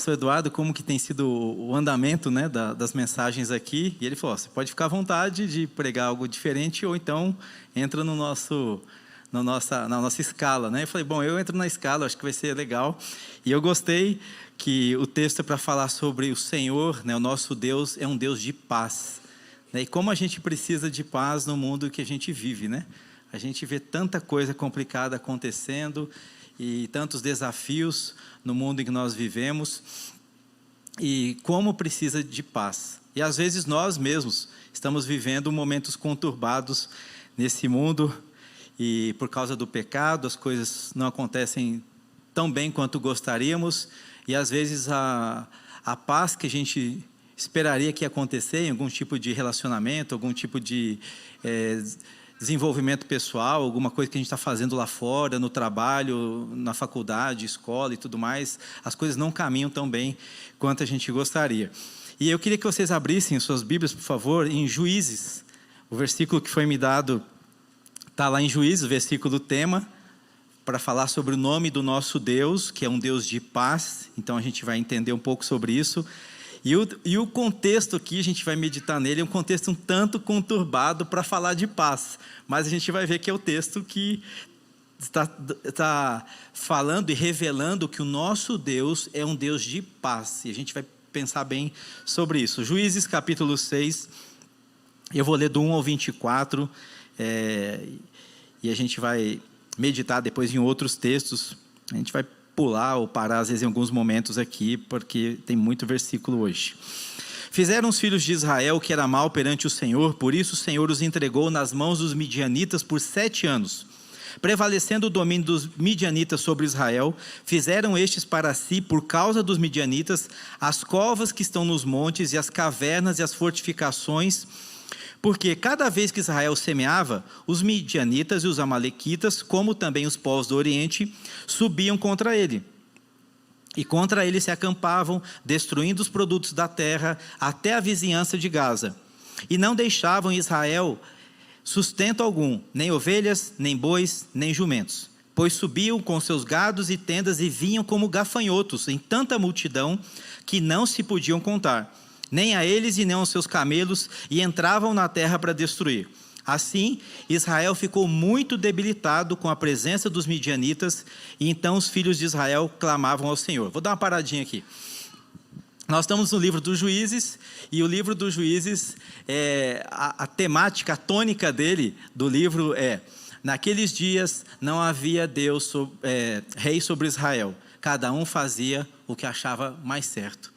Pastor Eduardo, como que tem sido o andamento, né, das mensagens aqui, e ele falou, você pode ficar à vontade de pregar algo diferente, ou então entra no na nossa escala, né? Eu falei, bom, eu entro na escala, acho que vai ser legal, e eu gostei que o texto é para falar sobre o Senhor, né, o nosso Deus é um Deus de paz, né, e como a gente precisa de paz no mundo que a gente vive, né? A gente vê tanta coisa complicada acontecendo, e tantos desafios no mundo em que nós vivemos, e como precisa de paz. E às vezes nós mesmos estamos vivendo momentos conturbados nesse mundo, e por causa do pecado, as coisas não acontecem tão bem quanto gostaríamos, e às vezes a paz que a gente esperaria que ia acontecer em algum tipo de relacionamento, algum tipo de desenvolvimento pessoal, alguma coisa que a gente está fazendo lá fora, no trabalho, na faculdade, escola e tudo mais, as coisas não caminham tão bem quanto a gente gostaria. E eu queria que vocês abrissem suas Bíblias, por favor, em Juízes. O versículo que foi me dado está lá em Juízes, o versículo tema, para falar sobre o nome do nosso Deus, que é um Deus de paz. Então a gente vai entender um pouco sobre isso. E o contexto aqui, a gente vai meditar nele, é um contexto um tanto conturbado para falar de paz. Mas a gente vai ver que é o texto que está falando e revelando que o nosso Deus é um Deus de paz. E a gente vai pensar bem sobre isso. Juízes capítulo 6, eu vou ler do 1 ao 24, e a gente vai meditar depois em outros textos. A gente vai pular ou parar às vezes em alguns momentos aqui, porque tem muito versículo hoje. Fizeram os filhos de Israel o que era mal perante o Senhor, por isso o Senhor os entregou nas mãos dos midianitas por 7 anos. Prevalecendo o domínio dos midianitas sobre Israel, fizeram estes para si, por causa dos midianitas, as covas que estão nos montes e as cavernas e as fortificações, porque cada vez que Israel semeava, os midianitas e os amalequitas, como também os povos do Oriente, subiam contra ele. E contra ele se acampavam, destruindo os produtos da terra até a vizinhança de Gaza. E não deixavam Israel sustento algum, nem ovelhas, nem bois, nem jumentos. Pois subiam com seus gados e tendas e vinham como gafanhotos, em tanta multidão que não se podiam contar. Nem a eles e nem aos seus camelos, e entravam na terra para destruir. Assim, Israel ficou muito debilitado com a presença dos midianitas, e então os filhos de Israel clamavam ao Senhor. Vou dar uma paradinha aqui. Nós estamos no livro dos Juízes, e o livro dos Juízes, a temática, a tônica dele, do livro é: naqueles dias não havia rei sobre Israel, cada um fazia o que achava mais certo.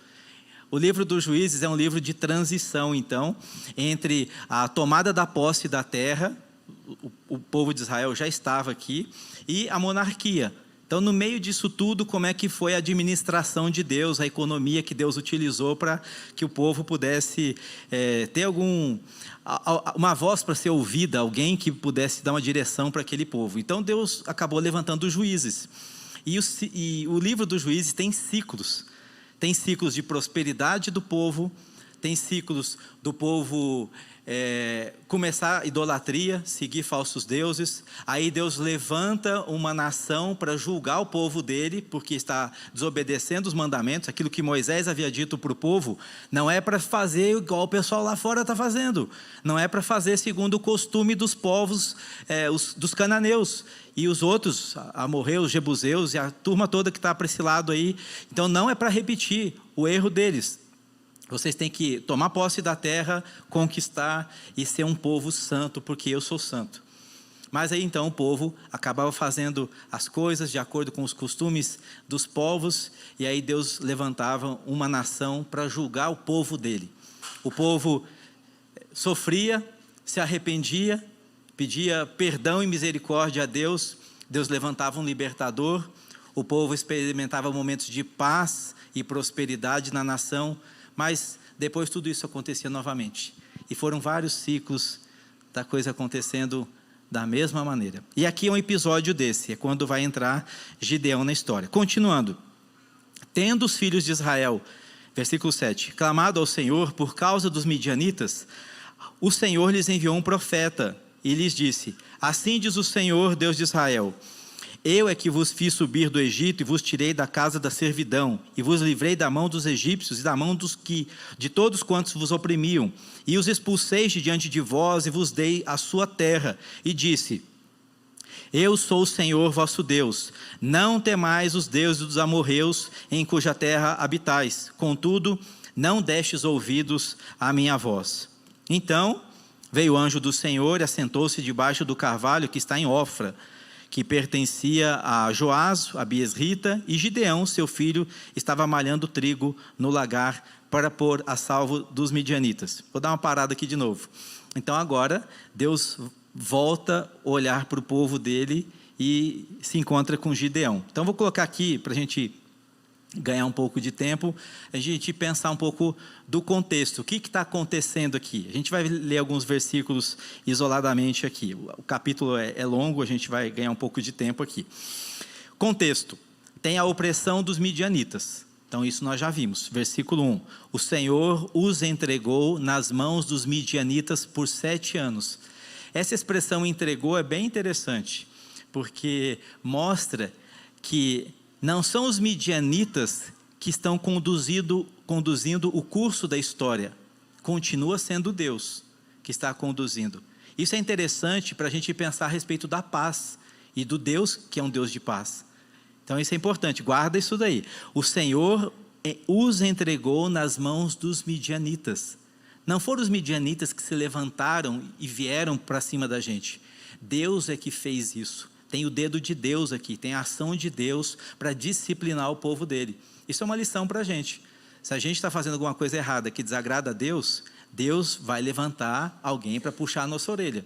O livro dos Juízes é um livro de transição, então, entre a tomada da posse da terra, o povo de Israel já estava aqui, e a monarquia. Então, no meio disso tudo, como é que foi a administração de Deus, a economia que Deus utilizou para que o povo pudesse ter uma voz para ser ouvida, alguém que pudesse dar uma direção para aquele povo. Então, Deus acabou levantando os juízes. E o livro dos Juízes tem ciclos. Tem ciclos de prosperidade do povo, tem ciclos do povo começar a idolatria, seguir falsos deuses. Aí Deus levanta uma nação para julgar o povo dele, porque está desobedecendo os mandamentos. Aquilo que Moisés havia dito para o povo, não é para fazer igual o pessoal lá fora está fazendo. Não é para fazer segundo o costume dos povos, dos cananeus. E os outros, amorreus, jebuseus e a turma toda que está para esse lado aí. Então não é para repetir o erro deles. Vocês têm que tomar posse da terra, conquistar e ser um povo santo, porque eu sou santo. Mas aí então o povo acabava fazendo as coisas de acordo com os costumes dos povos, e aí Deus levantava uma nação para julgar o povo dele. O povo sofria, se arrependia, pedia perdão e misericórdia a Deus, Deus levantava um libertador, o povo experimentava momentos de paz e prosperidade na nação, mas depois tudo isso acontecia novamente. E foram vários ciclos da coisa acontecendo da mesma maneira. E aqui é um episódio desse, é quando vai entrar Gideão na história. Continuando. Tendo os filhos de Israel, versículo 7, clamado ao Senhor por causa dos midianitas, o Senhor lhes enviou um profeta e lhes disse: assim diz o Senhor, Deus de Israel: Eu é que vos fiz subir do Egito e vos tirei da casa da servidão, e vos livrei da mão dos egípcios e da mão de todos quantos vos oprimiam, e os expulsei de diante de vós e vos dei a sua terra, e disse: eu sou o Senhor vosso Deus, não temais os deuses dos amorreus, em cuja terra habitais, contudo, não destes ouvidos à minha voz. Então veio o anjo do Senhor e assentou-se debaixo do carvalho que está em Ofra, que pertencia a Joás, a Biesrita, e Gideão, seu filho, estava malhando trigo no lagar para pôr a salvo dos midianitas. Vou dar uma parada aqui de novo. Então agora Deus volta a olhar para o povo dele e se encontra com Gideão. Então vou colocar aqui para a gente ganhar um pouco de tempo, a gente pensar um pouco do contexto, o que está acontecendo aqui. A gente vai ler alguns versículos isoladamente aqui, o capítulo é longo, a gente vai ganhar um pouco de tempo aqui. Contexto, tem a opressão dos midianitas, então isso nós já vimos, versículo 1, o Senhor os entregou nas mãos dos midianitas por 7 anos. Essa expressão entregou é bem interessante, porque mostra que não são os midianitas que estão conduzindo o curso da história. Continua sendo Deus que está conduzindo. Isso é interessante para a gente pensar a respeito da paz e do Deus que é um Deus de paz. Então isso é importante, guarda isso daí. O Senhor os entregou nas mãos dos midianitas. Não foram os midianitas que se levantaram e vieram para cima da gente. Deus é que fez isso. Tem o dedo de Deus aqui, tem a ação de Deus para disciplinar o povo dele. Isso é uma lição para a gente. Se a gente está fazendo alguma coisa errada que desagrada a Deus, Deus vai levantar alguém para puxar a nossa orelha.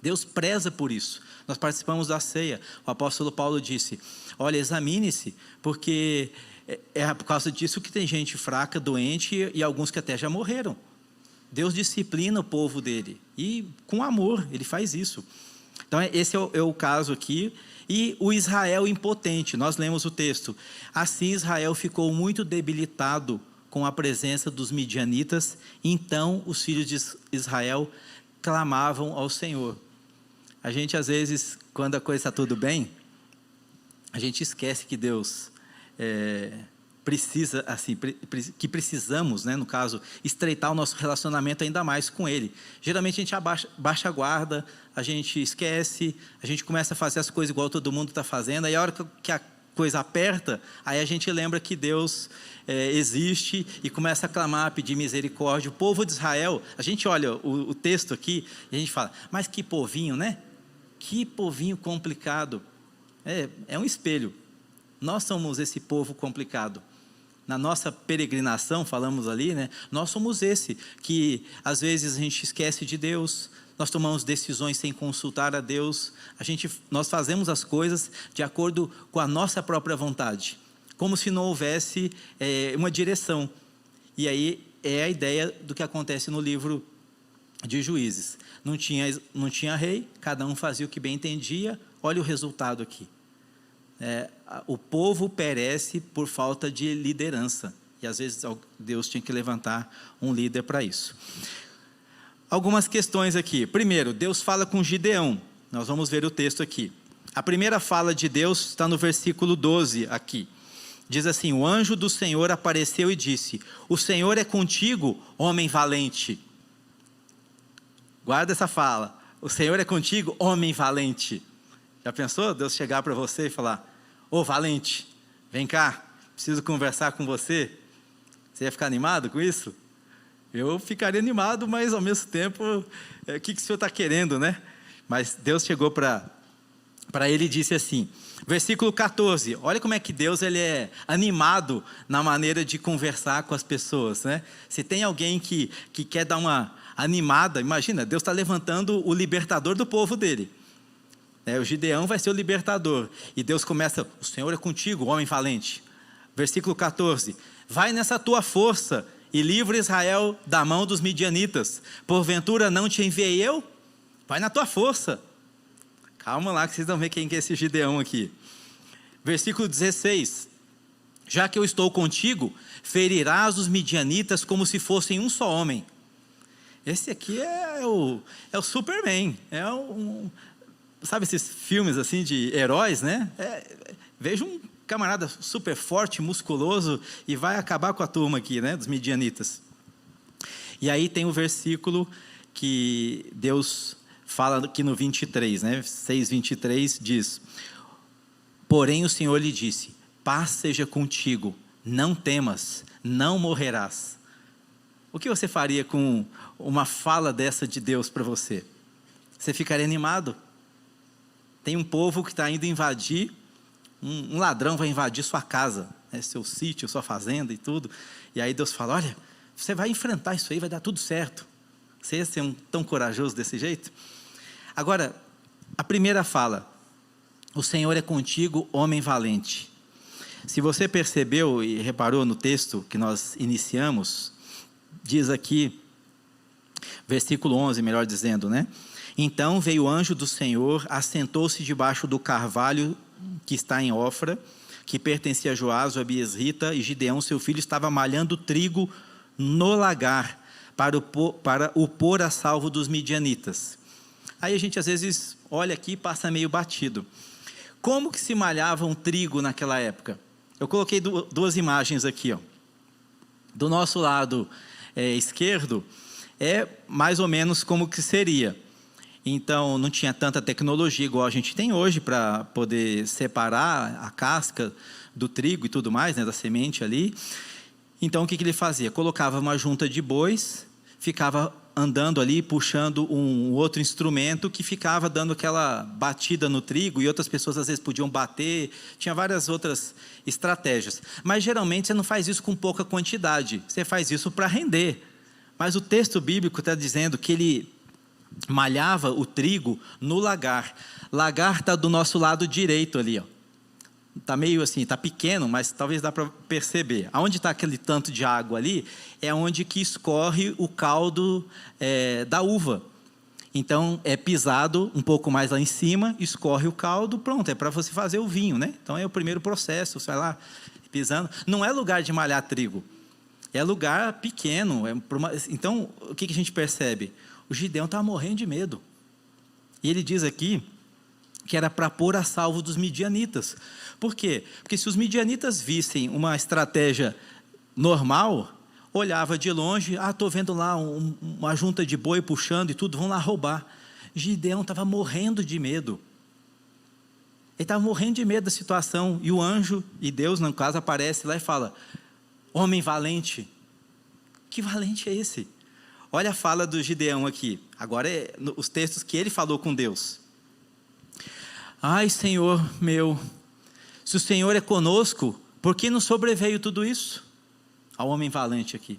Deus preza por isso. Nós participamos da ceia. O apóstolo Paulo disse, olha, examine-se, porque é por causa disso que tem gente fraca, doente e alguns que até já morreram. Deus disciplina o povo dele e com amor ele faz isso. Então esse é o caso aqui. E o Israel impotente, nós lemos o texto. Assim Israel ficou muito debilitado com a presença dos midianitas, então os filhos de Israel clamavam ao Senhor. A gente às vezes, quando a coisa está tudo bem, a gente esquece que Deus precisa, assim, que precisamos, né, no caso, estreitar o nosso relacionamento ainda mais com Ele. Geralmente a gente baixa a guarda, a gente esquece, a gente começa a fazer as coisas igual todo mundo está fazendo, aí a hora que a coisa aperta, aí a gente lembra que Deus existe e começa a clamar, a pedir misericórdia. O povo de Israel, a gente olha o texto aqui e a gente fala, mas que povinho, né? Que povinho complicado. É um espelho. Nós somos esse povo complicado. Na nossa peregrinação, falamos ali, né? Nós somos esse, que às vezes a gente esquece de Deus, nós tomamos decisões sem consultar a Deus, nós fazemos as coisas de acordo com a nossa própria vontade, como se não houvesse uma direção. E aí é a ideia do que acontece no livro de Juízes. Não tinha rei, cada um fazia o que bem entendia, olha o resultado aqui. O povo perece por falta de liderança, e às vezes Deus tinha que levantar um líder para isso. Algumas questões aqui. Primeiro, Deus fala com Gideão, nós vamos ver o texto aqui. A primeira fala de Deus está no versículo 12 aqui, diz assim, o anjo do Senhor apareceu e disse, o Senhor é contigo, homem valente. Guarda essa fala, o Senhor é contigo, homem valente. Já pensou Deus chegar para você e falar, ô valente, vem cá, preciso conversar com você? Você ia ficar animado com isso? Eu ficaria animado, mas ao mesmo tempo, o que o Senhor está querendo, né? Mas Deus chegou para ele e disse assim, versículo 14, olha como é que Deus ele é animado na maneira de conversar com as pessoas, né? Se tem alguém que quer dar uma animada, imagina, Deus está levantando o libertador do povo dele. O Gideão vai ser o libertador. E Deus começa, o Senhor é contigo, homem valente. Versículo 14, vai nessa tua força e livra Israel da mão dos midianitas. Porventura não te enviei eu? Vai na tua força. Calma lá que vocês vão ver quem é esse Gideão aqui. Versículo 16, já que eu estou contigo, ferirás os midianitas como se fossem um só homem. Esse aqui é o Superman, sabe esses filmes assim de heróis, né? Veja um camarada super forte, musculoso, e vai acabar com a turma aqui, né? Dos midianitas. E aí tem o versículo que Deus fala aqui no 23, né? 6:23 diz: porém o Senhor lhe disse, paz seja contigo, não temas, não morrerás. O que você faria com uma fala dessa de Deus para você? Você ficaria animado? Tem um povo que está indo invadir, um ladrão vai invadir sua casa, né, seu sítio, sua fazenda e tudo. E aí Deus fala, olha, você vai enfrentar isso aí, vai dar tudo certo. Você ia ser tão corajoso desse jeito? Agora, a primeira fala, o Senhor é contigo, homem valente. Se você percebeu e reparou no texto que nós iniciamos, diz aqui, versículo 11, melhor dizendo, né? Então veio o anjo do Senhor, assentou-se debaixo do carvalho que está em Ofra, que pertencia a Joás, o abiesrita, e Gideão, seu filho, estava malhando trigo no lagar, para o pôr a salvo dos midianitas. Aí a gente às vezes olha aqui e passa meio batido. Como que se malhava um trigo naquela época? Eu coloquei duas imagens aqui, ó. Do nosso lado esquerdo, é mais ou menos como que seria. Então, não tinha tanta tecnologia igual a gente tem hoje para poder separar a casca do trigo e tudo mais, né, da semente ali. Então, o que ele fazia? Colocava uma junta de bois, ficava andando ali, puxando um outro instrumento que ficava dando aquela batida no trigo, e outras pessoas às vezes podiam bater, tinha várias outras estratégias. Mas, geralmente, você não faz isso com pouca quantidade, você faz isso para render. Mas o texto bíblico está dizendo que ele malhava o trigo no lagar. Lagar está do nosso lado direito ali, ó. Está meio assim, está pequeno, mas talvez dá para perceber. Aonde está aquele tanto de água ali, é onde que escorre o caldo da uva. Então, é pisado um pouco mais lá em cima, escorre o caldo, pronto, é para você fazer o vinho, né? Então, é o primeiro processo, você vai lá pisando. Não é lugar de malhar trigo, é lugar pequeno. Então, o que a gente percebe? O Gideão estava morrendo de medo. E ele diz aqui que era para pôr a salvo dos midianitas. Por quê? Porque se os midianitas vissem uma estratégia normal, olhava de longe, estou vendo lá uma junta de boi puxando e tudo, vão lá roubar. Gideão estava morrendo de medo. Ele estava morrendo de medo da situação. E o anjo, e Deus, no caso, aparece lá e fala, homem valente. Que valente é esse? Olha a fala do Gideão aqui. Agora os textos que ele falou com Deus. Ai, Senhor meu, se o Senhor é conosco, por que nos sobreveio tudo isso? Ao homem valente aqui.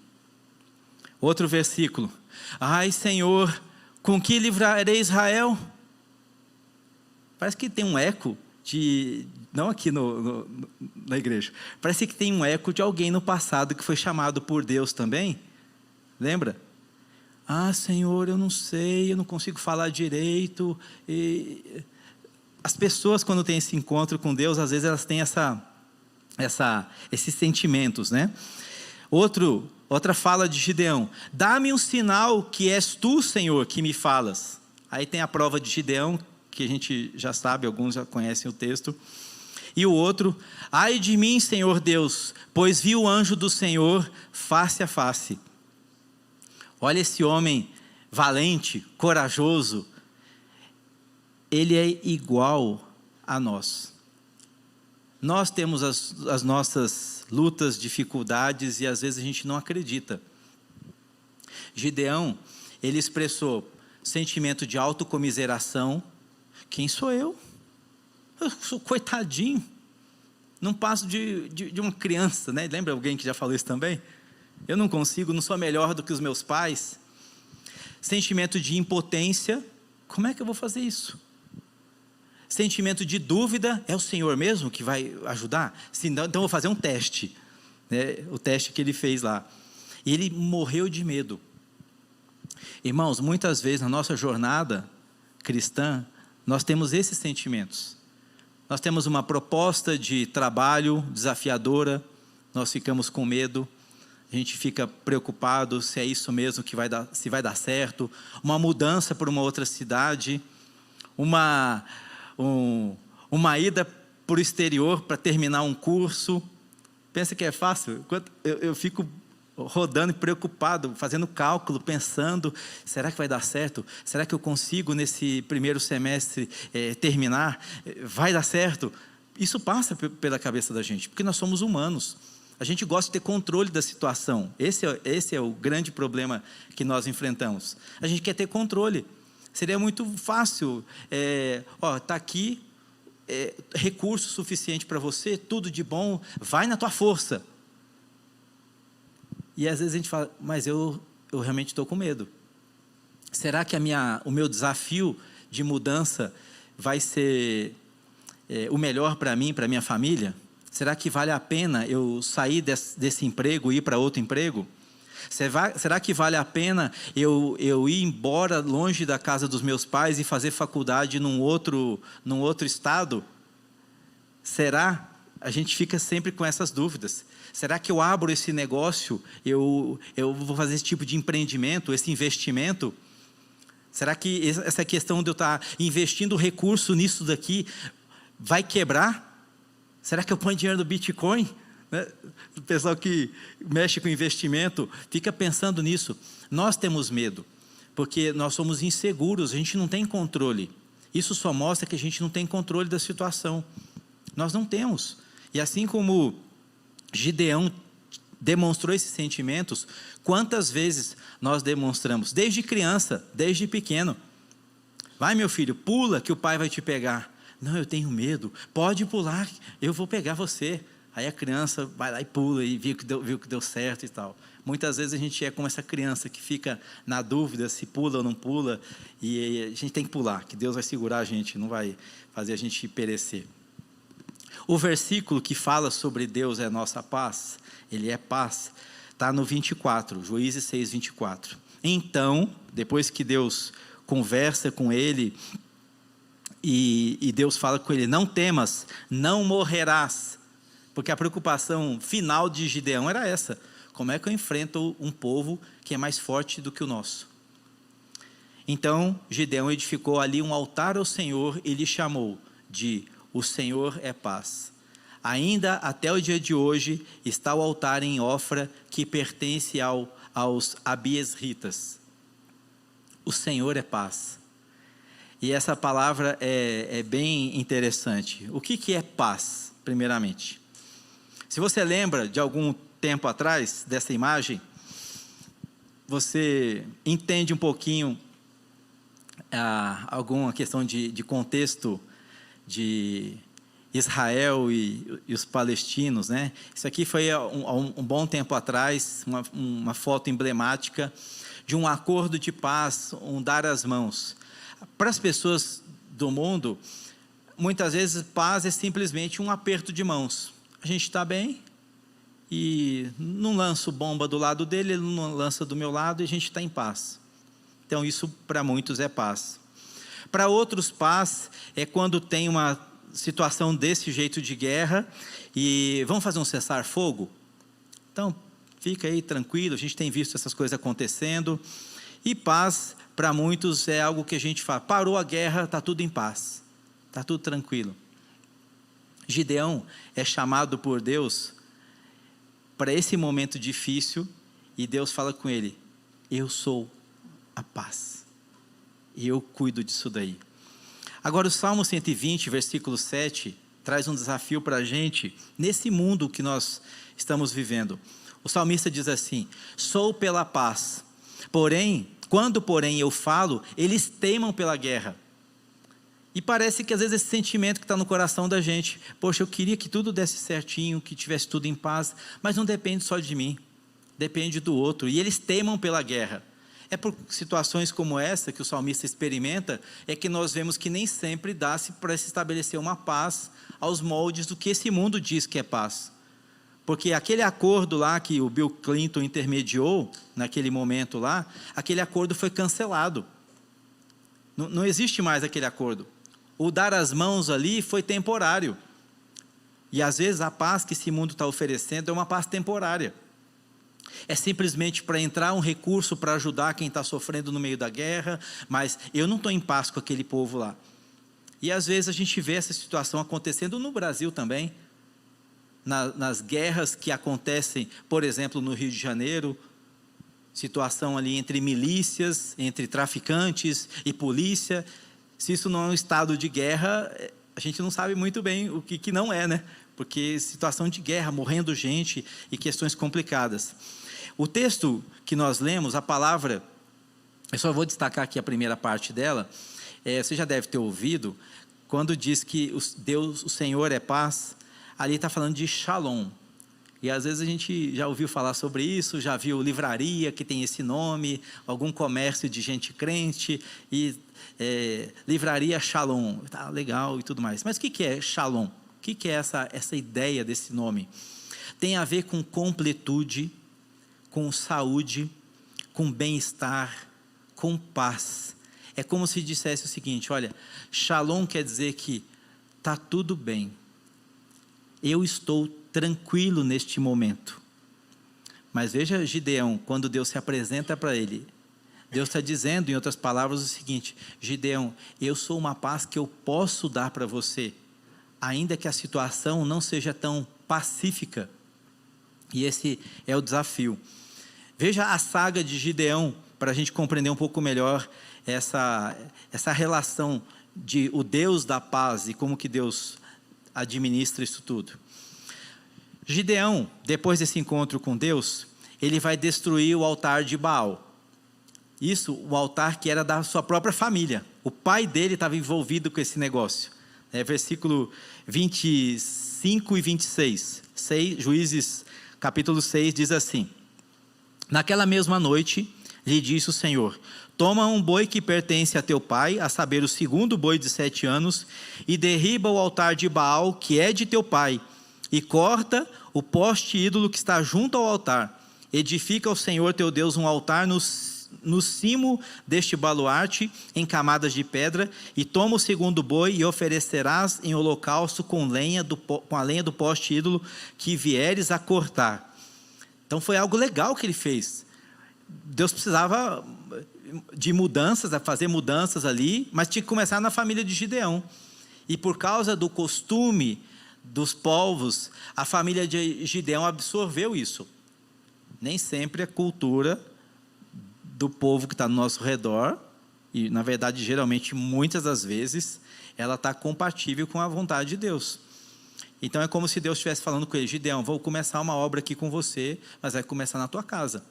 Outro versículo. Ai, Senhor, com que livrarei Israel? Parece que tem um eco não aqui na igreja, parece que tem um eco de alguém no passado que foi chamado por Deus também. Lembra? Ah, Senhor, eu não sei, eu não consigo falar direito. E as pessoas, quando têm esse encontro com Deus, às vezes elas têm esses sentimentos, né? Outra fala de Gideão. Dá-me um sinal que és tu, Senhor, que me falas. Aí tem a prova de Gideão, que a gente já sabe, alguns já conhecem o texto. E o outro, ai de mim, Senhor Deus, pois vi o anjo do Senhor face a face. Olha esse homem valente, corajoso. Ele é igual a nós. Nós temos as nossas lutas, dificuldades, e às vezes a gente não acredita. Gideão, ele expressou sentimento de autocomiseração. Quem sou eu? Eu sou coitadinho. Não passo de uma criança, né? Lembra alguém que já falou isso também? Eu não consigo, não sou melhor do que os meus pais. Sentimento de impotência. Como é que eu vou fazer isso? Sentimento de dúvida. É o Senhor mesmo que vai ajudar? Se não, então eu vou fazer um teste, né? O teste que ele fez lá. E ele morreu de medo. Irmãos, muitas vezes na nossa jornada cristã, nós temos esses sentimentos. Nós temos uma proposta de trabalho desafiadora, nós ficamos com medo, a gente fica preocupado se é isso mesmo que vai dar, se vai dar certo. Uma mudança para uma outra cidade, uma ida para o exterior para terminar um curso. Pensa que é fácil? Eu fico rodando e preocupado, fazendo cálculo, pensando, será que vai dar certo? Será que eu consigo nesse primeiro semestre terminar? Vai dar certo? Isso passa pela cabeça da gente, porque nós somos humanos. A gente gosta de ter controle da situação. Esse é o grande problema que nós enfrentamos. A gente quer ter controle. Seria muito fácil, está aqui, recurso suficiente para você, tudo de bom, vai na tua força. E às vezes a gente fala, mas eu realmente estou com medo. Será que o meu desafio de mudança vai ser o melhor para mim, para minha família? Será que vale a pena eu sair desse emprego e ir para outro emprego? Será que vale a pena eu ir embora longe da casa dos meus pais e fazer faculdade num outro estado? Será? A gente fica sempre com essas dúvidas. Será que eu abro esse negócio, eu vou fazer esse tipo de empreendimento, esse investimento? Será que essa questão de eu estar investindo recurso nisso daqui vai quebrar? Será que eu ponho dinheiro no Bitcoin? O pessoal que mexe com investimento fica pensando nisso. Nós temos medo, porque nós somos inseguros, a gente não tem controle. Isso só mostra que a gente não tem controle da situação. Nós não temos. E assim como Gideão demonstrou esses sentimentos, quantas vezes nós demonstramos? Desde criança, desde pequeno. Vai, meu filho, pula que o pai vai te pegar. Não, eu tenho medo. Pode pular, eu vou pegar você. Aí a criança vai lá e pula e viu que deu certo e tal. Muitas vezes a gente é como essa criança que fica na dúvida se pula ou não pula, e a gente tem que pular, que Deus vai segurar a gente, não vai fazer a gente perecer. O versículo que fala sobre Deus é nossa paz, Ele é paz, está no 24, Juízes 6, 24. Então, depois que Deus conversa com ele, e Deus fala com ele, não temas, não morrerás, porque a preocupação final de Gideão era essa, como é que eu enfrento um povo que é mais forte do que o nosso? Então, Gideão edificou ali um altar ao Senhor e lhe chamou de O Senhor é Paz. Ainda até o dia de hoje está o altar em Ofra que pertence aos abiesritas. O Senhor é paz. E essa palavra é bem interessante. O que é paz, primeiramente? Se você lembra de algum tempo atrás dessa imagem, você entende um pouquinho alguma questão de contexto de Israel e os palestinos, né? Isso aqui foi um bom tempo atrás, uma foto emblemática de um acordo de paz, um dar as mãos. Para as pessoas do mundo, muitas vezes paz é simplesmente um aperto de mãos. A gente está bem e não lanço bomba do lado dele, ele não lança do meu lado e a gente está em paz. Então isso para muitos é paz. Para outros, paz é quando tem uma situação desse jeito de guerra e vamos fazer um cessar-fogo? Então fica aí tranquilo, a gente tem visto essas coisas acontecendo. E paz para muitos é algo que a gente fala, parou a guerra, está tudo em paz, está tudo tranquilo. Gideão é chamado por Deus para esse momento difícil e Deus fala com ele, eu sou a paz, e eu cuido disso daí. Agora o Salmo 120, versículo 7, traz um desafio para a gente, nesse mundo que nós estamos vivendo. O salmista diz assim, sou pela paz, quando eu falo, eles teimam pela guerra. E parece que às vezes esse sentimento que está no coração da gente, poxa, eu queria que tudo desse certinho, que tivesse tudo em paz, mas não depende só de mim, depende do outro, e eles teimam pela guerra. É por situações como essa que o salmista experimenta, é que nós vemos que nem sempre dá-se para se estabelecer uma paz aos moldes do que esse mundo diz que é paz. Porque aquele acordo lá que o Bill Clinton intermediou, naquele momento lá, aquele acordo foi cancelado. Não existe mais aquele acordo. O dar as mãos ali foi temporário. E às vezes a paz que esse mundo está oferecendo é uma paz temporária. É simplesmente para entrar um recurso para ajudar quem está sofrendo no meio da guerra, mas eu não estou em paz com aquele povo lá. E às vezes a gente vê essa situação acontecendo no Brasil também, nas guerras que acontecem, por exemplo, no Rio de Janeiro, situação ali entre milícias, entre traficantes e polícia. Se isso não é um estado de guerra, a gente não sabe muito bem o que não é, né? Porque situação de guerra, morrendo gente e questões complicadas. O texto que nós lemos, a palavra, eu só vou destacar aqui a primeira parte dela, você já deve ter ouvido, quando diz que Deus, o Senhor é paz, ali está falando de Shalom. E às vezes a gente já ouviu falar sobre isso, já viu livraria que tem esse nome, algum comércio de gente crente, e livraria Shalom, tá legal e tudo mais. Mas o que é Shalom? O que é essa ideia desse nome? Tem a ver com completude, com saúde, com bem-estar, com paz. É como se dissesse o seguinte, olha, Shalom quer dizer que está tudo bem, eu estou tranquilo neste momento. Mas veja Gideão, quando Deus se apresenta para ele, Deus está dizendo, em outras palavras, o seguinte, Gideão, eu sou uma paz que eu posso dar para você, ainda que a situação não seja tão pacífica. E esse é o desafio. Veja a saga de Gideão, para a gente compreender um pouco melhor essa relação de o Deus da paz e como que Deus administra isso tudo. Gideão, depois desse encontro com Deus, ele vai destruir o altar de Baal. Isso, o altar que era da sua própria família. O pai dele estava envolvido com esse negócio. Versículo 25 e 26. Juízes, capítulo 6, diz assim: naquela mesma noite, lhe disse o Senhor: toma um boi que pertence a teu pai, a saber, o segundo boi de 7 anos, e derriba o altar de Baal, que é de teu pai, e corta o poste ídolo que está junto ao altar. Edifica ao Senhor teu Deus um altar no cimo deste baluarte, em camadas de pedra, e toma o segundo boi e oferecerás em holocausto com a lenha do poste ídolo que vieres a cortar. Então foi algo legal que ele fez. Deus precisava de mudanças, a fazer mudanças ali, mas tinha que começar na família de Gideão. E por causa do costume dos povos, a família de Gideão absorveu isso. Nem sempre a cultura do povo que está no nosso redor, e na verdade, geralmente, muitas das vezes, ela está compatível com a vontade de Deus. Então é como se Deus estivesse falando com ele: Gideão, vou começar uma obra aqui com você, mas vai começar na tua casa.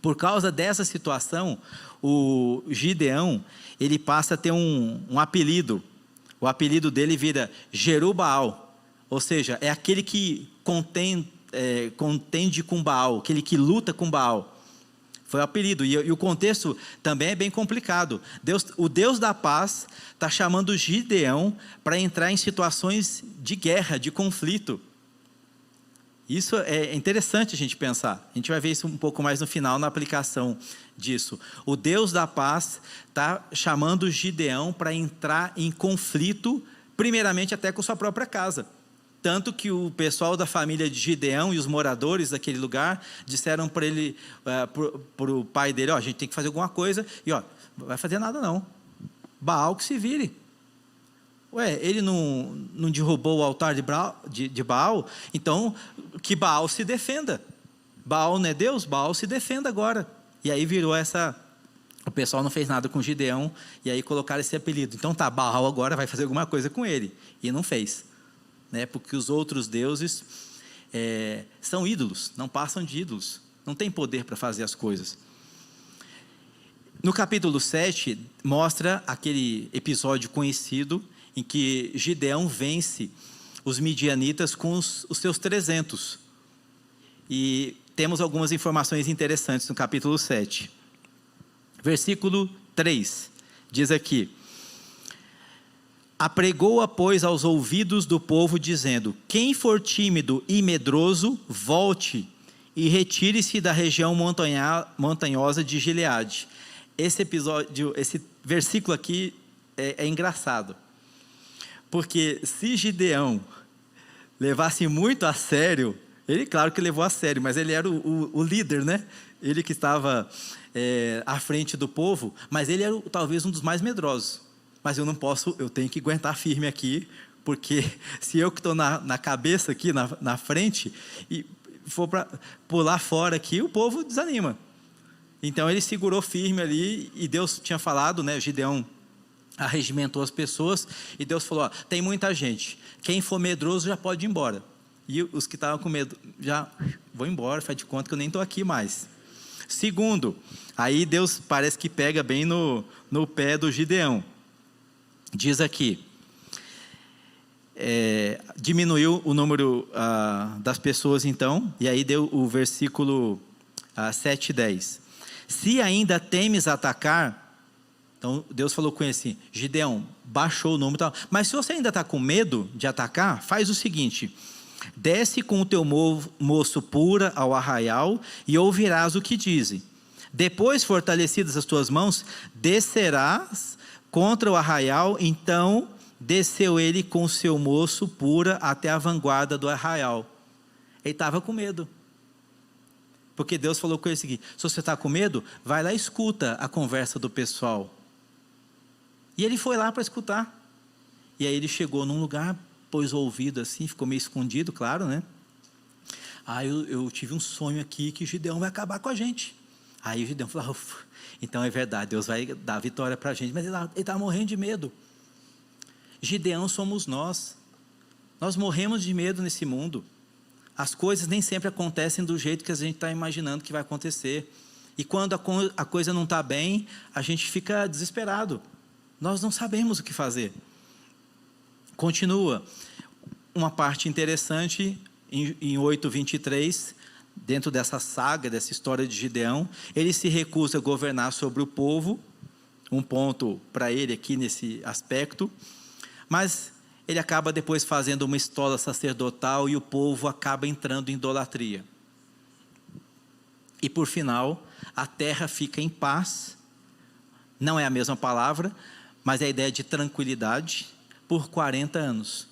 Por causa dessa situação, o Gideão, ele passa a ter um apelido. O apelido dele vira Jerubbaal, ou seja, é aquele que contende com Baal, aquele que luta com Baal. Foi o apelido, e o contexto também é bem complicado. O Deus da paz está chamando Gideão para entrar em situações de guerra, de conflito. Isso é interessante a gente pensar. A gente vai ver isso um pouco mais no final, na aplicação disso. O Deus da paz está chamando Gideão para entrar em conflito, primeiramente até com sua própria casa. Tanto que o pessoal da família de Gideão e os moradores daquele lugar disseram para ele, para o pai dele: a gente tem que fazer alguma coisa, e não vai fazer nada não. Baal que se vire. Ele não derrubou o altar de Baal, então que Baal se defenda. Baal não é Deus? Baal se defenda agora. E aí virou o pessoal não fez nada com Gideão, e aí colocaram esse apelido. Então Baal agora vai fazer alguma coisa com ele. E não fez. Porque os outros deuses são ídolos, não passam de ídolos. Não tem poder para fazer as coisas. No capítulo 7, mostra aquele episódio conhecido em que Gideão vence os midianitas com os seus 300. E temos algumas informações interessantes no capítulo 7. Versículo 3, diz aqui: apregou-a, pois, aos ouvidos do povo, dizendo: quem for tímido e medroso, volte e retire-se da região montanhosa de Gileade. Esse versículo aqui é engraçado. Porque se Gideão levasse muito a sério, ele claro que levou a sério, mas ele era o líder, né? Ele que estava à frente do povo, mas ele era talvez um dos mais medrosos. mas eu não posso, eu tenho que aguentar firme aqui, porque se eu que estou na cabeça aqui, na frente, e for para pular fora aqui, o povo desanima. Então ele segurou firme ali, e Deus tinha falado, né, Gideão arregimentou as pessoas, e Deus falou, ó, tem muita gente, quem for medroso já pode ir embora. E os que estavam com medo, já vou embora, faz de conta que eu nem estou aqui mais. Segundo, aí Deus parece que pega bem no pé do Gideão. Diz aqui, diminuiu o número das pessoas então, e aí deu o versículo 7 e 10. Se ainda temes atacar, então Deus falou com ele assim, Gideão, baixou o número e tal, mas se você ainda está com medo de atacar, faz o seguinte, desce com o teu moço pura ao arraial e ouvirás o que dizem. Depois, fortalecidas as tuas mãos, descerás contra o arraial. Então desceu ele com o seu moço pura até a vanguarda do arraial. Ele estava com medo, porque Deus falou com ele o seguinte, se você está com medo, vai lá e escuta a conversa do pessoal. E ele foi lá para escutar, e aí ele chegou num lugar, pôs o ouvido assim, ficou meio escondido, claro, né? Aí eu tive um sonho aqui, que Gideão vai acabar com a gente. Aí o Gideão falou, então é verdade, Deus vai dar vitória para a gente, mas ele estava morrendo de medo. Gideão somos nós morremos de medo nesse mundo, as coisas nem sempre acontecem do jeito que a gente está imaginando que vai acontecer, e quando a coisa não está bem, a gente fica desesperado, nós não sabemos o que fazer. Continua, uma parte interessante, em 8:23, dentro dessa saga, dessa história de Gideão, ele se recusa a governar sobre o povo, um ponto para ele aqui nesse aspecto, mas ele acaba depois fazendo uma estola sacerdotal e o povo acaba entrando em idolatria. E por final, a terra fica em paz, não é a mesma palavra, mas é a ideia de tranquilidade, por 40 anos.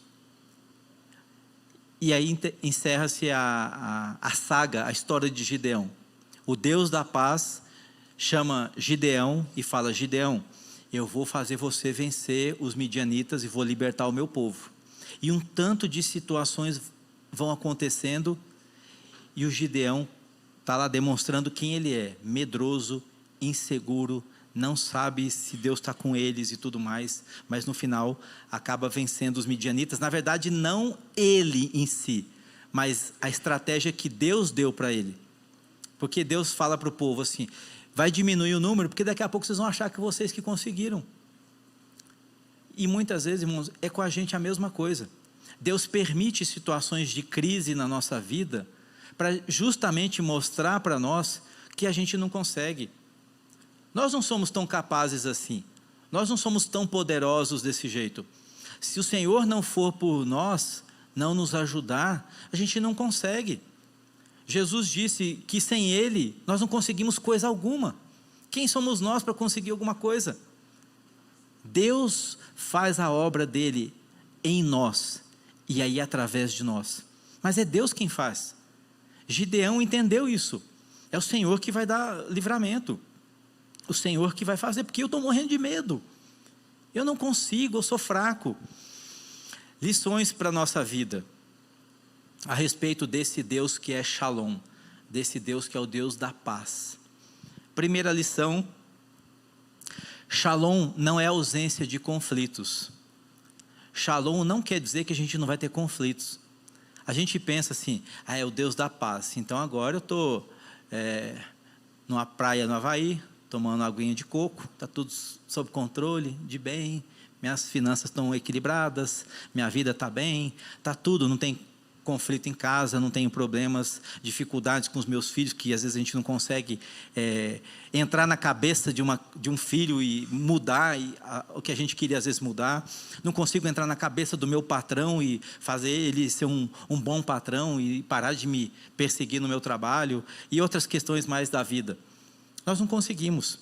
E aí encerra-se a saga, a história de Gideão. O Deus da paz chama Gideão e fala, Gideão, eu vou fazer você vencer os midianitas e vou libertar o meu povo. E um tanto de situações vão acontecendo, e o Gideão está lá demonstrando quem ele é, medroso, inseguro, não sabe se Deus está com eles e tudo mais, mas no final acaba vencendo os midianitas. Na verdade, não ele em si, mas a estratégia que Deus deu para ele. Porque Deus fala para o povo assim, vai diminuir o número, porque daqui a pouco vocês vão achar que vocês que conseguiram. E muitas vezes, irmãos, é com a gente a mesma coisa. Deus permite situações de crise na nossa vida, para justamente mostrar para nós que a gente não consegue. Nós não somos tão capazes assim, nós não somos tão poderosos desse jeito. Se o Senhor não for por nós, não nos ajudar, a gente não consegue. Jesus disse que sem Ele, nós não conseguimos coisa alguma. Quem somos nós para conseguir alguma coisa? Deus faz a obra dele em nós, e aí através de nós. Mas é Deus quem faz. Gideão entendeu isso. É o Senhor que vai dar livramento. O Senhor que vai fazer, porque eu estou morrendo de medo. Eu não consigo, eu sou fraco. Lições para a nossa vida, a respeito desse Deus que é Shalom, desse Deus que é o Deus da paz. Primeira lição, Shalom não é ausência de conflitos. Shalom não quer dizer que a gente não vai ter conflitos. A gente pensa assim, é o Deus da paz, então agora eu estou numa praia no Havaí, tomando uma aguinha de coco, está tudo sob controle, de bem, minhas finanças estão equilibradas, minha vida está bem, está tudo, não tem conflito em casa, não tenho problemas, dificuldades com os meus filhos, que às vezes a gente não consegue entrar na cabeça de um filho e mudar o que a gente queria às vezes mudar, não consigo entrar na cabeça do meu patrão e fazer ele ser um bom patrão e parar de me perseguir no meu trabalho, e outras questões mais da vida. Nós não conseguimos.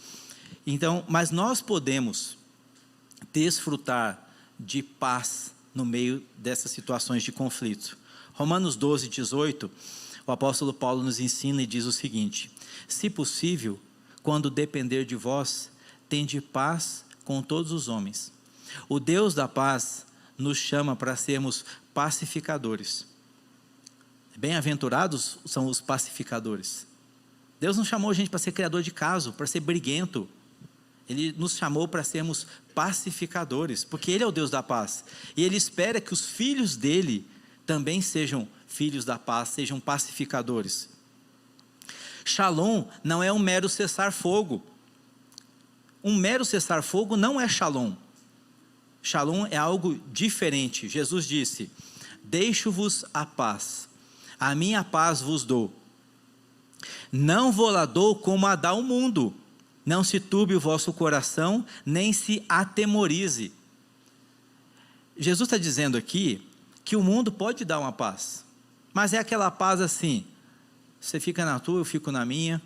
Então, mas nós podemos desfrutar de paz no meio dessas situações de conflito. Romanos 12:18, o apóstolo Paulo nos ensina e diz o seguinte: se possível, quando depender de vós, tende paz com todos os homens. O Deus da paz nos chama para sermos pacificadores. Bem-aventurados são os pacificadores. Deus não chamou a gente para ser criador de caso, para ser briguento. Ele nos chamou para sermos pacificadores, porque Ele é o Deus da paz. E Ele espera que os filhos dEle também sejam filhos da paz, sejam pacificadores. Shalom não é um mero cessar-fogo. Um mero cessar-fogo não é shalom. Shalom é algo diferente. Jesus disse: deixo-vos a paz, a minha paz vos dou. Não vou lá dou como a dá o mundo. Não se turbe o vosso coração, nem se atemorize. Jesus está dizendo aqui que o mundo pode dar uma paz, mas é aquela paz assim: você fica na tua, eu fico na minha,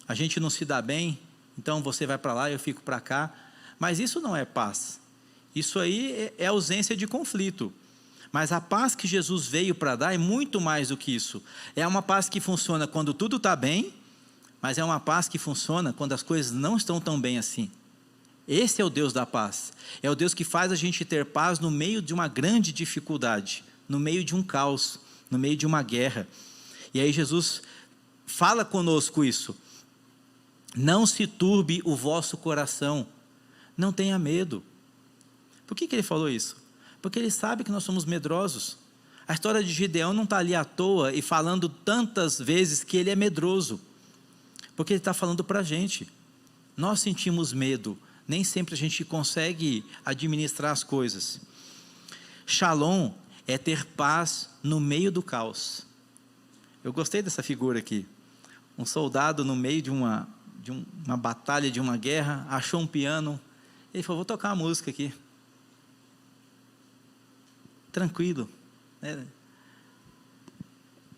a gente não se dá bem, então você vai para lá, eu fico para cá. Mas isso não é paz. Isso aí é ausência de conflito. Mas a paz que Jesus veio para dar é muito mais do que isso. É uma paz que funciona quando tudo está bem, mas é uma paz que funciona quando as coisas não estão tão bem assim. Esse é o Deus da paz. É o Deus que faz a gente ter paz no meio de uma grande dificuldade, no meio de um caos, no meio de uma guerra. E aí Jesus fala conosco isso: não se turbe o vosso coração, não tenha medo. Por que ele falou isso? Porque Ele sabe que nós somos medrosos. A história de Gideão não está ali à toa e falando tantas vezes que ele é medroso, porque Ele está falando para a gente. Nós sentimos medo, nem sempre a gente consegue administrar as coisas. Shalom é ter paz no meio do caos. Eu gostei dessa figura aqui. Um soldado no meio de uma batalha, de uma guerra, achou um piano. Ele falou: vou tocar uma música aqui. Tranquilo.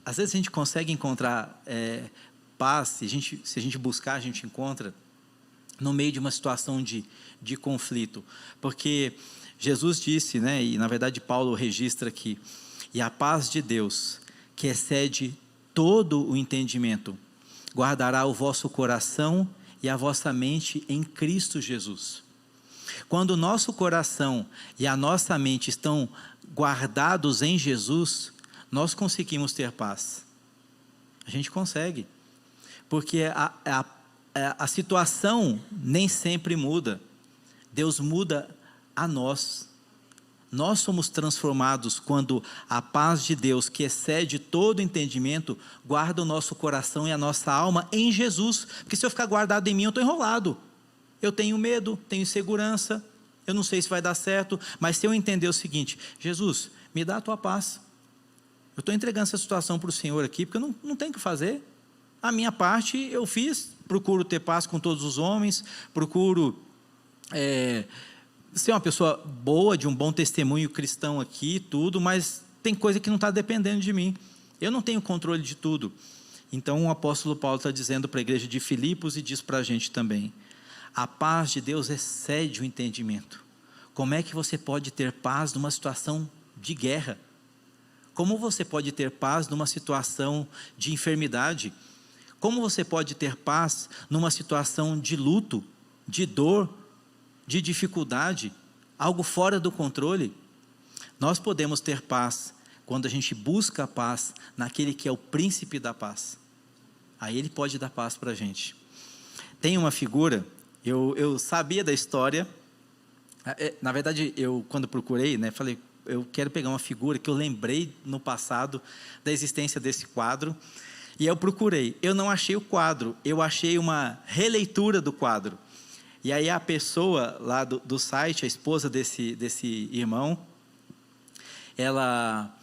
Às vezes a gente consegue encontrar paz, se a gente buscar, a gente encontra no meio de uma situação de conflito. Porque Jesus disse, e na verdade Paulo registra aqui: e a paz de Deus, que excede todo o entendimento, guardará o vosso coração e a vossa mente em Cristo Jesus. Quando o nosso coração e a nossa mente estão guardados em Jesus, nós conseguimos ter paz. A gente consegue, porque a situação nem sempre muda. Deus muda a nós. Nós somos transformados quando a paz de Deus, que excede todo entendimento, guarda o nosso coração e a nossa alma em Jesus. Porque se eu ficar guardado em mim, eu estou enrolado. Eu tenho medo, tenho insegurança, eu não sei se vai dar certo. Mas se eu entender o seguinte: Jesus, me dá a tua paz. Eu estou entregando essa situação para o Senhor aqui, porque eu não tenho o que fazer. A minha parte eu fiz, procuro ter paz com todos os homens, procuro ser uma pessoa boa, de um bom testemunho cristão aqui, tudo, mas tem coisa que não está dependendo de mim. Eu não tenho controle de tudo. Então o apóstolo Paulo está dizendo para a igreja de Filipos e diz para a gente também: a paz de Deus excede o entendimento. Como é que você pode ter paz numa situação de guerra? Como você pode ter paz numa situação de enfermidade? Como você pode ter paz numa situação de luto, de dor, de dificuldade, algo fora do controle? Nós podemos ter paz quando a gente busca a paz naquele que é o príncipe da paz. Aí Ele pode dar paz para a gente. Tem uma figura, eu sabia da história, na verdade eu quando procurei, falei, eu quero pegar uma figura que eu lembrei no passado da existência desse quadro, e eu procurei, eu não achei o quadro, eu achei uma releitura do quadro. E aí a pessoa lá do site, a esposa desse irmão, ela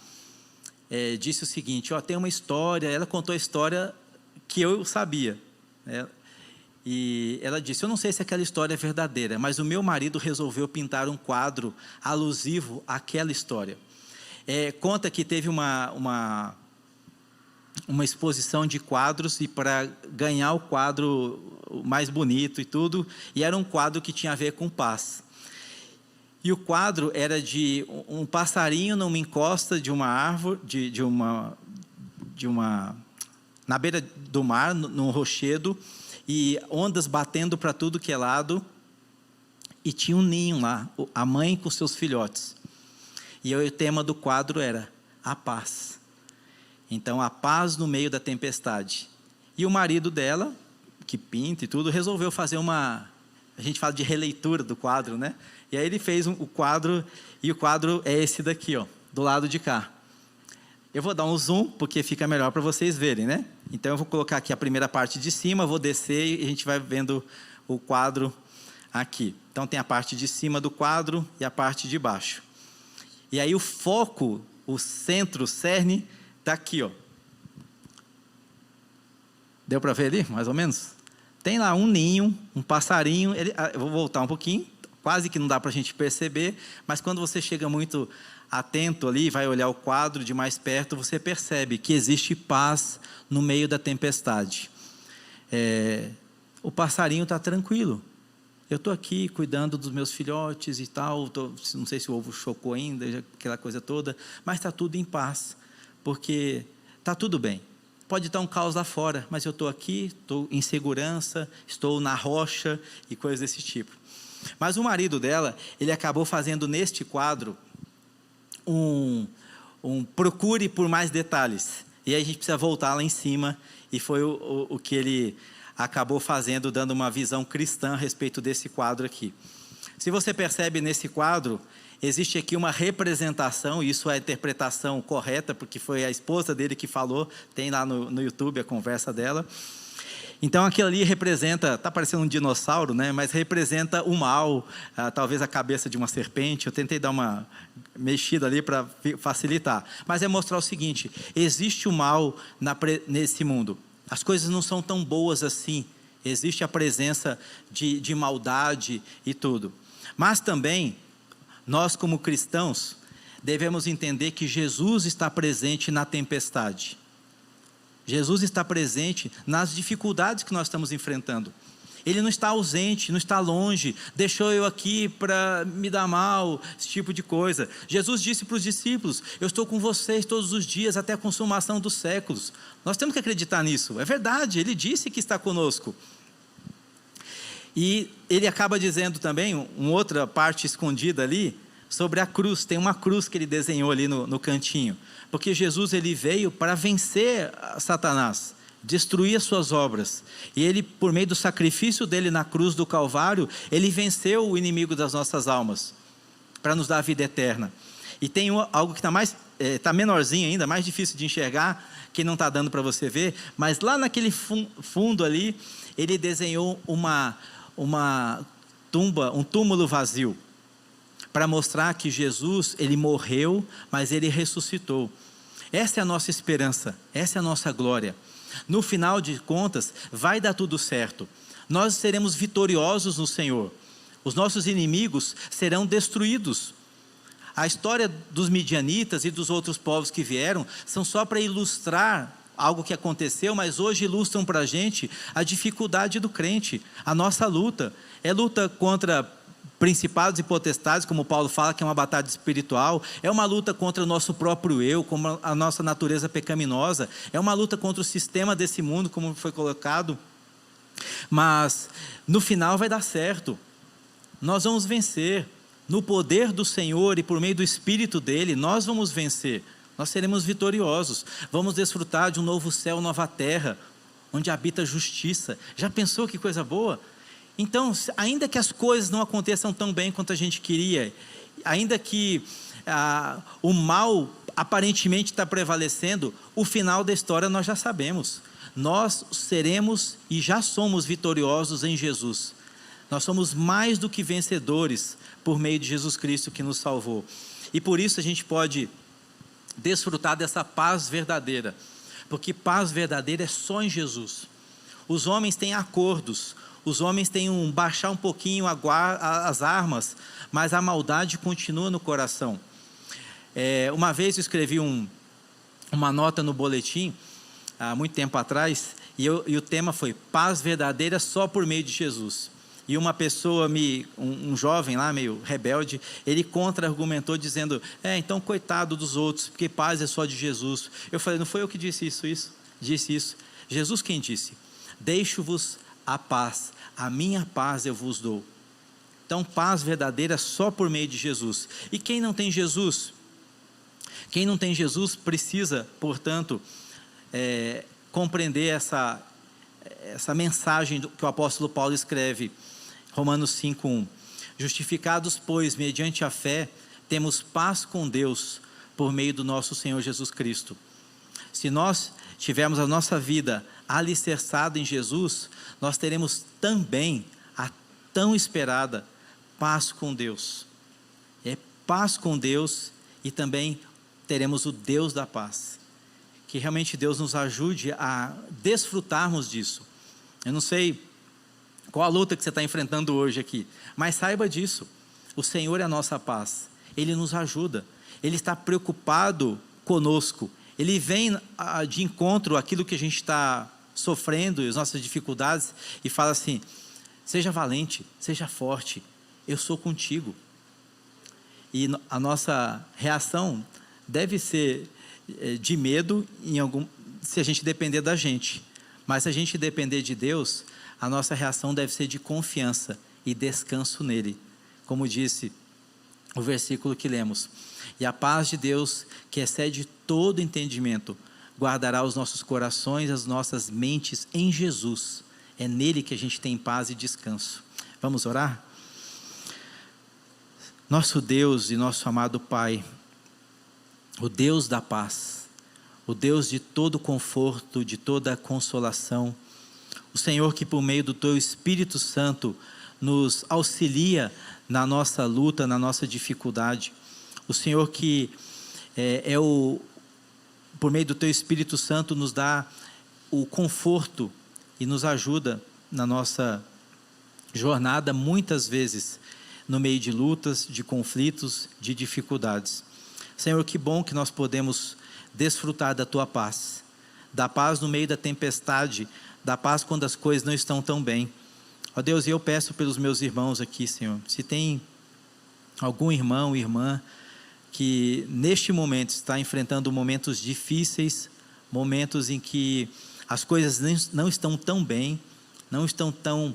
disse o seguinte: tem uma história, ela contou a história que eu sabia, e ela disse: eu não sei se aquela história é verdadeira, mas o meu marido resolveu pintar um quadro alusivo àquela história. Conta que teve uma exposição de quadros, e para ganhar o quadro mais bonito e tudo, e era um quadro que tinha a ver com paz. E o quadro era de um passarinho numa encosta de uma árvore, na beira do mar, num rochedo, e ondas batendo para tudo que é lado, e tinha um ninho lá, a mãe com seus filhotes. E o tema do quadro era a paz. Então, a paz no meio da tempestade. E o marido dela, que pinta e tudo, resolveu fazer a gente fala de releitura do quadro, né? E aí ele fez o quadro, e o quadro é esse daqui, ó, do lado de cá. Eu vou dar um zoom, porque fica melhor para vocês verem, né? Então, eu vou colocar aqui a primeira parte de cima, vou descer e a gente vai vendo o quadro aqui. Então, tem a parte de cima do quadro e a parte de baixo. E aí o foco, o centro, o cerne, está aqui, ó. Deu para ver ali, mais ou menos? Tem lá um ninho, um passarinho. Eu vou voltar um pouquinho, quase que não dá para a gente perceber, mas quando você chega muito atento ali, vai olhar o quadro de mais perto, você percebe que existe paz no meio da tempestade. O passarinho está tranquilo. Eu estou aqui cuidando dos meus filhotes e tal, não sei se o ovo chocou ainda, aquela coisa toda, mas está tudo em paz, porque está tudo bem. Pode estar um caos lá fora, mas eu estou aqui, estou em segurança, estou na rocha e coisas desse tipo. Mas o marido dela, ele acabou fazendo neste quadro procure por mais detalhes. E aí a gente precisa voltar lá em cima, e foi o que ele acabou fazendo, dando uma visão cristã a respeito desse quadro aqui. Se você percebe nesse quadro, existe aqui uma representação, isso é a interpretação correta, porque foi a esposa dele que falou, tem lá no YouTube a conversa dela. Então aquilo ali representa, está parecendo um dinossauro, né? Mas representa o mal, talvez a cabeça de uma serpente. Eu tentei dar uma mexida ali para facilitar. Mas é mostrar o seguinte, existe o mal nesse mundo. As coisas não são tão boas assim, existe a presença de maldade e tudo. Mas também, nós como cristãos, devemos entender que Jesus está presente na tempestade. Jesus está presente nas dificuldades que nós estamos enfrentando. Ele não está ausente, não está longe, deixou eu aqui para me dar mal, esse tipo de coisa. Jesus disse para os discípulos, eu estou com vocês todos os dias até a consumação dos séculos. Nós temos que acreditar nisso, é verdade, ele disse que está conosco. E ele acaba dizendo também, uma outra parte escondida ali, sobre a cruz. Tem uma cruz que ele desenhou ali no cantinho. Porque Jesus ele veio para vencer Satanás, destruir as suas obras. E ele, por meio do sacrifício dele na cruz do Calvário, ele venceu o inimigo das nossas almas, para nos dar a vida eterna. E tem algo que está menorzinho ainda, mais difícil de enxergar, que não está dando para você ver, mas lá naquele fundo ali, ele desenhou uma tumba, um túmulo vazio, para mostrar que Jesus, ele morreu, mas ele ressuscitou. Essa é a nossa esperança, essa é a nossa glória. No final de contas, vai dar tudo certo. Nós seremos vitoriosos no Senhor. Os nossos inimigos serão destruídos. A história dos midianitas e dos outros povos que vieram são só para ilustrar algo que aconteceu, mas hoje ilustram para a gente a dificuldade do crente, a nossa luta. É luta contra principados e potestades, como Paulo fala, que é uma batalha espiritual, é uma luta contra o nosso próprio eu, como a nossa natureza pecaminosa, é uma luta contra o sistema desse mundo, como foi colocado, mas no final vai dar certo, nós vamos vencer, no poder do Senhor e por meio do Espírito dele, nós vamos vencer, nós seremos vitoriosos, vamos desfrutar de um novo céu, nova terra, onde habita a justiça. Já pensou que coisa boa? Então, ainda que as coisas não aconteçam tão bem quanto a gente queria, ainda que o mal aparentemente está prevalecendo, o final da história nós já sabemos. Nós seremos e já somos vitoriosos em Jesus. Nós somos mais do que vencedores por meio de Jesus Cristo que nos salvou. E por isso a gente pode desfrutar dessa paz verdadeira, porque paz verdadeira é só em Jesus. Os homens têm acordos, os homens têm baixar um pouquinho as armas, mas a maldade continua no coração. Uma vez eu escrevi uma nota no boletim, há muito tempo atrás, e o tema foi paz verdadeira só por meio de Jesus. E uma pessoa, um jovem lá, meio rebelde, ele contra-argumentou dizendo, então coitado dos outros, porque paz é só de Jesus. Eu falei, não foi eu que disse isso. Jesus quem disse, deixo-vos a paz, a minha paz eu vos dou. Então, paz verdadeira só por meio de Jesus. E quem não tem Jesus? Quem não tem Jesus precisa, portanto, compreender essa mensagem que o apóstolo Paulo escreve, Romanos 5:1. Justificados, pois, mediante a fé, temos paz com Deus, por meio do nosso Senhor Jesus Cristo. Se nós tivermos a nossa vida alicerçada em Jesus, nós teremos também a tão esperada paz com Deus. É paz com Deus e também teremos o Deus da paz. Que realmente Deus nos ajude a desfrutarmos disso. Eu não sei qual a luta que você está enfrentando hoje aqui, mas saiba disso. O Senhor é a nossa paz. Ele nos ajuda. Ele está preocupado conosco. Ele vem de encontro àquilo que a gente está sofrendo, as nossas dificuldades, e fala assim: seja valente, seja forte, eu sou contigo. E a nossa reação deve ser de medo se a gente depender da gente. Mas se a gente depender de Deus, a nossa reação deve ser de confiança e descanso nele. Como disse o versículo que lemos: e a paz de Deus, que excede todo entendimento, guardará os nossos corações, as nossas mentes em Jesus. É nele que a gente tem paz e descanso. Vamos orar? Nosso Deus e nosso amado Pai, o Deus da paz, o Deus de todo conforto, de toda consolação, o Senhor que por meio do Teu Espírito Santo nos auxilia na nossa luta, na nossa dificuldade, o Senhor que por meio do Teu Espírito Santo nos dá o conforto e nos ajuda na nossa jornada, muitas vezes no meio de lutas, de conflitos, de dificuldades. Senhor, que bom que nós podemos desfrutar da Tua paz, da paz no meio da tempestade, da paz quando as coisas não estão tão bem. Ó Deus, eu peço pelos meus irmãos aqui, Senhor, se tem algum irmão, irmã, que neste momento está enfrentando momentos difíceis, momentos em que as coisas não estão tão bem, não estão tão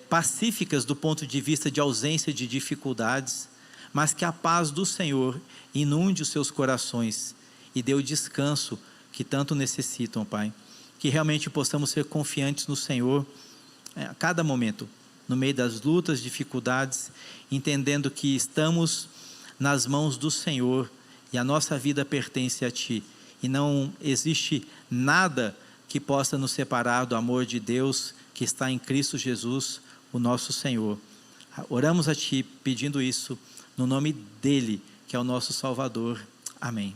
pacíficas do ponto de vista de ausência de dificuldades, mas que a paz do Senhor inunde os seus corações e dê o descanso que tanto necessitam, Pai. Que realmente possamos ser confiantes no Senhor a cada momento, no meio das lutas, dificuldades, entendendo que estamos nas mãos do Senhor e a nossa vida pertence a Ti. E não existe nada que possa nos separar do amor de Deus que está em Cristo Jesus, o nosso Senhor. Oramos a Ti pedindo isso no nome dEle, que é o nosso Salvador. Amém.